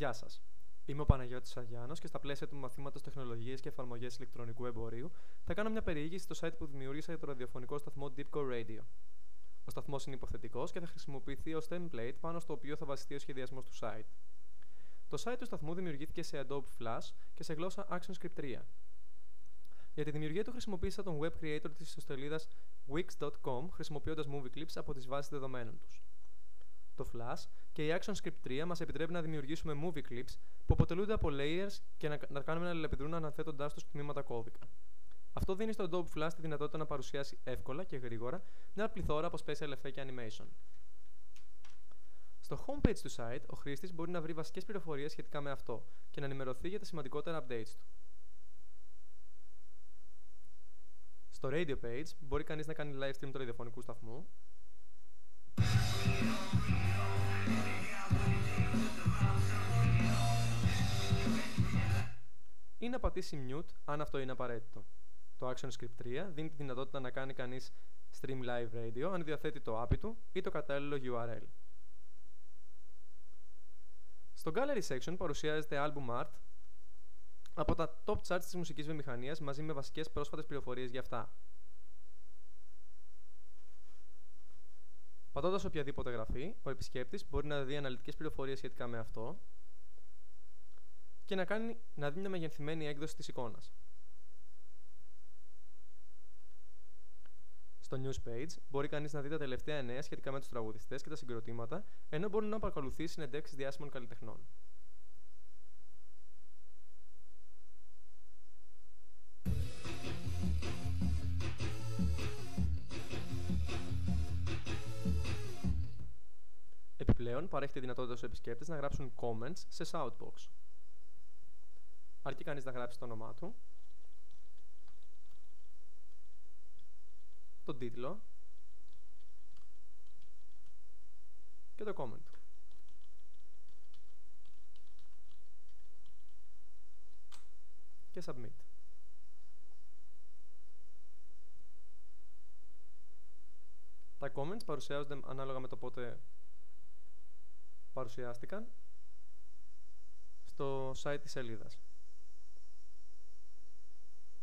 Γεια σας. Είμαι ο Παναγιώτης Αγιάννος και στα πλαίσια του μαθήματος Τεχνολογίες και Εφαρμογές Ηλεκτρονικού Εμπορίου θα κάνω μια περιήγηση στο site που δημιούργησα για το ραδιοφωνικό σταθμό Deepcore Radio. Ο σταθμός είναι υποθετικός και θα χρησιμοποιηθεί ως template πάνω στο οποίο θα βασιστεί ο σχεδιασμός του site. Το site του σταθμού δημιουργήθηκε σε Adobe Flash και σε γλώσσα ActionScript 3. Για τη δημιουργία του χρησιμοποίησα τον web creator της ιστοσελίδας wix.com χρησιμοποιώντας movie clips από τις βάσεις δεδομένων τους. Το Flash και η ActionScript 3 μας επιτρέπει να δημιουργήσουμε movie clips που αποτελούνται από layers και να κάνουμε να αλληλεπιδρούν αναθέτοντάς τους τμήματα κώδικα. Αυτό δίνει στο Adobe Flash τη δυνατότητα να παρουσιάσει εύκολα και γρήγορα μια πληθώρα από special effects και animation. Στο homepage του site, ο χρήστης μπορεί να βρει βασικές πληροφορίες σχετικά με αυτό και να ενημερωθεί για τα σημαντικότερα updates του. Στο radio page μπορεί κανείς να κάνει live stream του ραδιοφωνικού σταθμού ή να πατήσει mute αν αυτό είναι απαραίτητο. Το ActionScript 3 δίνει τη δυνατότητα να κάνει κανείς stream live radio αν διαθέτει το API του ή το κατάλληλο URL. Στο Gallery section παρουσιάζεται album art από τα top charts της μουσικής βιομηχανίας μαζί με βασικές πρόσφατες πληροφορίες για αυτά. Πατώντας οποιαδήποτε γραφή, ο επισκέπτης μπορεί να δει αναλυτικές πληροφορίες σχετικά με αυτό και να δει μια μεγενθυμένη έκδοση της εικόνας. Στο News page μπορεί κανείς να δει τα τελευταία νέα σχετικά με τους τραγουδιστές και τα συγκροτήματα, ενώ μπορεί να παρακολουθεί συνεντεύξεις διάσημων καλλιτεχνών. Επιπλέον, παρέχει τη δυνατότητα στους επισκέπτες να γράψουν comments σε shoutbox. Αρκεί κανείς να γράψει το όνομά του, τον τίτλο και το comment του. Και submit. Τα comments παρουσιάζονται ανάλογα με το πότε παρουσιάστηκαν στο site της σελίδας.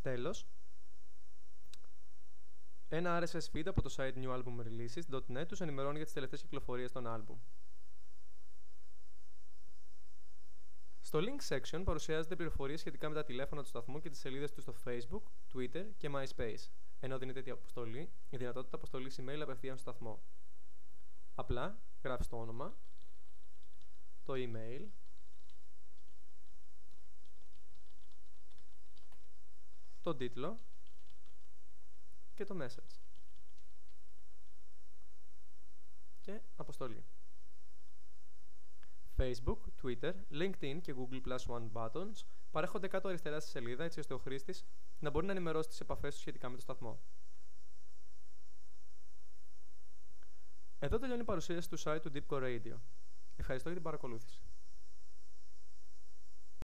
Τέλος, ένα RSS feed από το site newalbumreleases.net τους ενημερώνει για τις τελευταίες κυκλοφορίες των άλμπουμ. Στο link section παρουσιάζονται πληροφορίες σχετικά με τα τηλέφωνα του σταθμού και τις σελίδες του στο Facebook, Twitter και MySpace, ενώ δίνεται η δυνατότητα αποστολής email απευθείας στο σταθμό. Απλά γράφεις το όνομα, το email, τον τίτλο και το message και αποστολή. Facebook, Twitter, LinkedIn και Google Plus One buttons παρέχονται κάτω αριστερά στη σελίδα έτσι ώστε ο χρήστης να μπορεί να ενημερώσει τις επαφές του σχετικά με το σταθμό. Εδώ τελειώνει η παρουσίαση του site του Deepcore Radio. Ευχαριστώ για την παρακολούθηση.